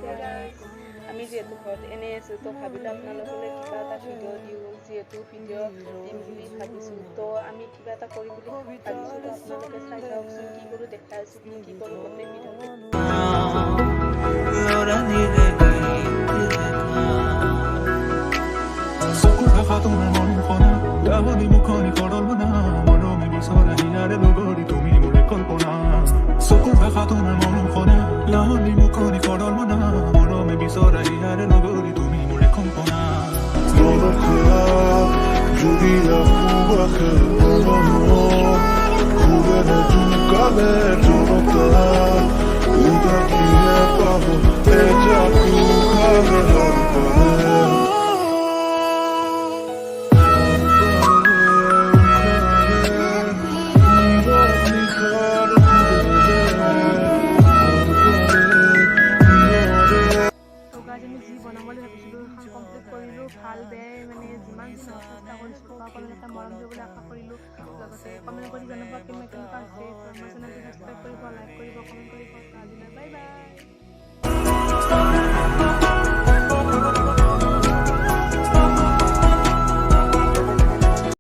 আমি যিহেতু ঘৰত এনেই আছোঁ তো ভাবিলোঁ আপোনালোকলৈ কিবা এটা ভিডিঅ' দিওঁ যিহেতু ভিডিঅ' দিম বুলি ভাবিছোঁ তো আমি কিবা এটা কৰিম বুলি ভাবিছোঁ তো আপোনালোকে চাই চাওকচোন কি কৰোঁ দেখাই আছোঁ কি কৰোঁ গোটেই ভিডিঅ'টো ভাল বেয়াই মানে যিমান যি চেষ্টা কৰিছোঁ সকলোকে মৰম দিবলৈ আশা কৰিলোঁ লগতে কমেণ্ট কৰি জনাব কেনেকুৱা